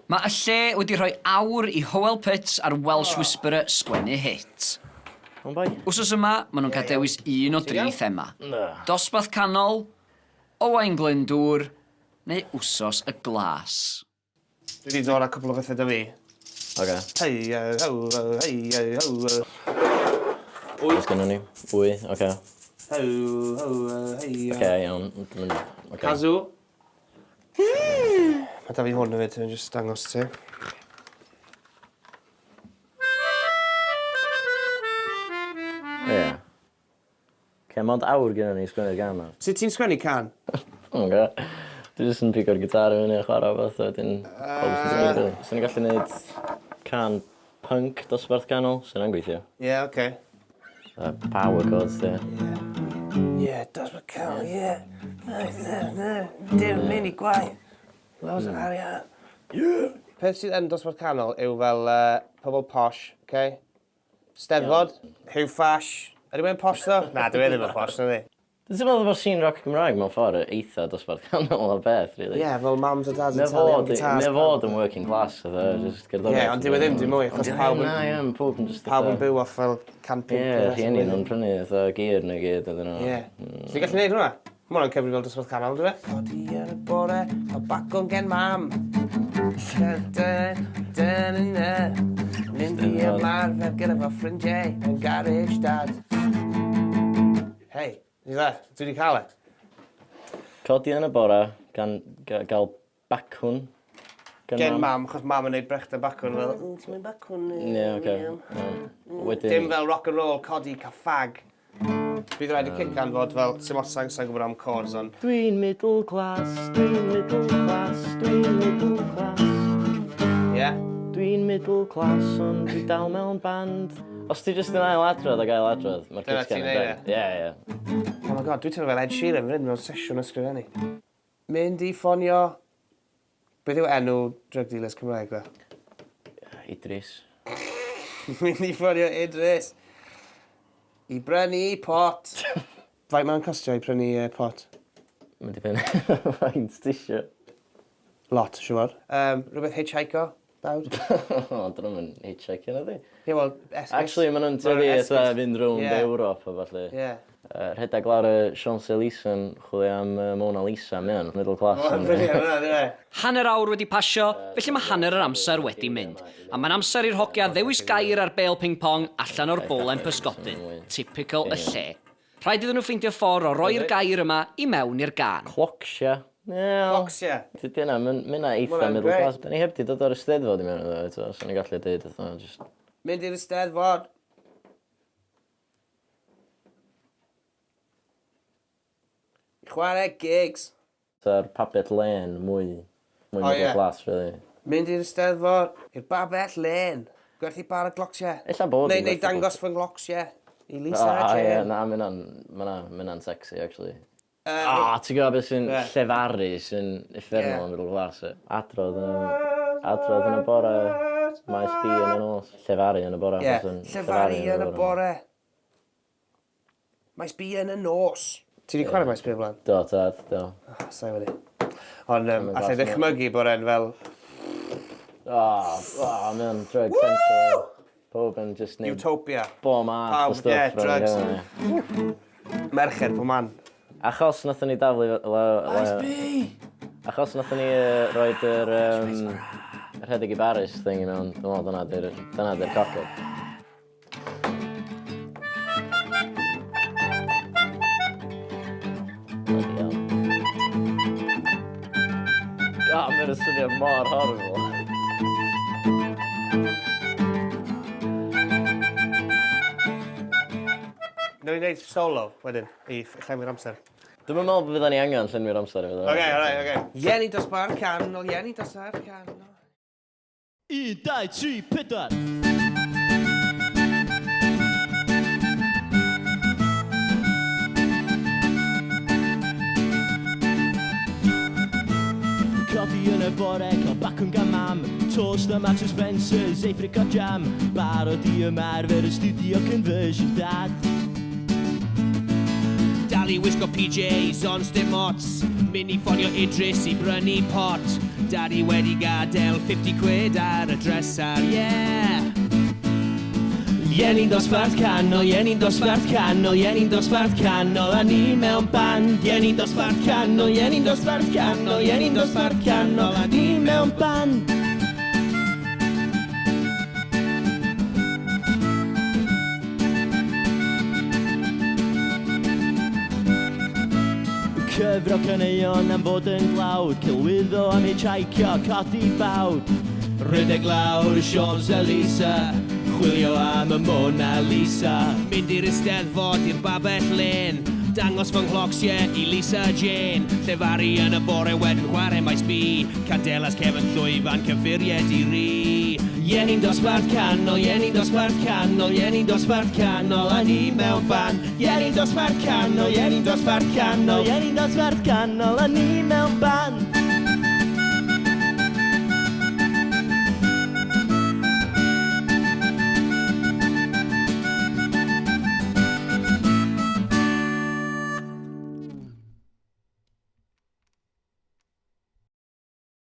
Mae y lle wedi rhoi awr I Hywel Pitts a'r Welsh Whisperer sgwennu hit. Wsos yma, maen nhw'n cael dewis 1 o 3 thema. Dosbarth Canol, Owain Glyndŵr, neu wsos y glas. Dwi wedi dod â cwbl o bethau da fi. Oce. Hei. Oes gynnu ni. Wy, oce. Hei. Oce, iawn. Casw. Mae da fi hwn hefyd, dwi'n just dangos ti. Ie. Oce, mond awr gynnu ni sgwennu'r gam na. Sut ti'n sgwennu can? Oce. Dwi jyst yn pigo'r gitar i fyny a chwarae o beth, wedyn... Sa'n ni'n gallu gwneud can punk dosbarth canol, sy'n na'n gweithio. Ie, oce. Power chords, ie. Ie, dosbarth canol, ie. Dim mynd I gwaith. Loads o arian. Peth sydd yn dosbarth canol yw fel pobl posh, oce? Steddfod, Hugh Fash. Ydy mae'n posh ddo? Na, dwi ddim yn posh, na di. Dwi'n meddwl bod scene rock Cymraeg mewn ffordd eitha dosbarth canol o beth, really. Ie, fel mums a dads yn talu am gitars. Mae fod yn working class, oedd just gerddoriaeth. Ie, ond dyw e ddim, dim mwy, achos pawb yn byw off fel can pump. Ie, rhieni nhw'n prynu eitha gear neu gyd, ydyn nhw. Ie. Ti'n gallu neud hwnna? Mae hwnna'n cyfri fel dosbarth canol, dwi fe? Codi yn y bore, a bacwn gen mam. Mynd I ymarfer gyda fo ffrindiau yn garage dad. Hei. Ni dda, dwi wedi cael e. Codi yn y bore, gan gael bacwn. Gen mam, achos mam yn neud brechda bacwn fel... Ti'n mynd bacwn? Ie, oce. Dim fel rock and roll, codi, cael fag. Bydd rhaid I cican fod fel, sy'n mor sa'n gwybod am chords, ond... Dwi'n middle class, dwi'n middle class, dwi'n middle class. Ie? Dwi'n middle class, ond dwi dal mewn band. Os ti jyst yn ailadrodd ag ailadrodd, mae'r Dyna ti'n neud e? Ie. Oh my god, dwi'n teimlo fel Ed Sheeran fan hyn mewn sesiwn ysgrifennu. Mynd I ffonio... Beth yw enw drug dealers Cymraeg dda? Idris. Mynd I ffonio Idris. I brynu pot. Faint mae'n costio I brynu pot? Mae'n dibynnu faint ti isio. Lot, siwr. Rhywbeth hitchhiker, dawd? O, dyn nhw'n hitchhiker na di. Ie, wel, Actually, maen nhw'n tyddi eitha fynd rownd Ewrop o falle. Ie. Rhedeg lawr y Champs-Élysées yn chwilio am Mona Lisa, mewn, middle class. Hanner awr wedi pasio, felly mae hanner yr amser wedi mynd. A mae'n amser i'r hogia ddewis gair ar bêl ping-pong allan o'r bolen pysgodyn. Typical y lle. Rhaid iddyn nhw ffeindio ffordd o roi'r gair yma I mewn i'r gan. Clocsia. Clocsia? Dyna, mae'n eitha middle class. Da ni heb di dod o'r Eisteddfod I mewn iddo, eto, so ni gallu dweud eitha, just... Mynd i'r Eisteddfod. Chwarae gigs. Sa'r Babell Lane mwy middle class, really. Mynd i'r Eisteddfod, i'r Babell Lane. Gwerthu bar y glocsia. Ella bod Neu dangos fy glocsia. I Lisa a Jane. Jane. Na, mae'n sexy, actually. Ti'n gwybod beth sy'n llefaru, sy'n effernol yn middle class. Adrodd yn y bore, maes bi yn y nos. Llefaru yn y bore. Llefaru yn y bore. Maes bi yn y nos. Ti wedi chwarae maes bi o blaen? Do, tad, do. Sa'i wedi. Ond allai ddechmygu bod e'n fel... Mae'n drug central. Pob yn just neud... Utopia. Bo math o stuff. Drugs. Merched, po man. Achos nathon ni daflu... Maes bi! Achos nathon ni roed yr rhedeg I baris thing I mewn. Dwi'n meddwl, dyna di'r cocked. Mae'n swnio mor horrible. Nw'n neud solo, wedyn, I llenwi'r amser. Dwi'n meddwl bod fydda ni angen llenwi'r amser I fydda. Oce. Ieni dosbarth canol, Ieni dosbarth canol. 1, 2, 3, 4. Codi yn y bore, cael bacwn gan mam. Toast am at Spencer's, Apricot Jam. Barod I ymarfer y studio conversion dad. Dal I wisgo PJs, ond dim ots. Mynd I ffonio Idris I brynu pot. Daddy wedi gadael 50 quid ar y dresar, yeah. Ie ni'n dosbarth canol, ie ni'n dosbarth canol, ie ni'n dosbarth canol, a ni mewn band. Ie ni'n dosbarth canol, ie ni'n dosbarth canol, ie ni'n dosbarth canol, a ni mewn band. Cyfro caneuon am fod yn glawd, cilwyddo am hitchhicio, codi bawd. Rhedeg lawr y Champs-Élysées, chwilio am y Mona Lisa. Mynd i'r Eisteddfod i'r Babell Lane, dangos fy nghlocsiau i Lisa Jane. Llefaru yn y bore wedyn chwarae maes bi, Cadelas Cefn Llwyfan cyffuriau di ri. Ie ni'n dosbarth canol, ie ni'n dosbarth canol, ie ni'n dosbarth canol, a ni mewn band. Ie ni'n dosbarth canol, ie ni'n dosbarth canol, ie ni'n dosbarth canol, a ni mewn band.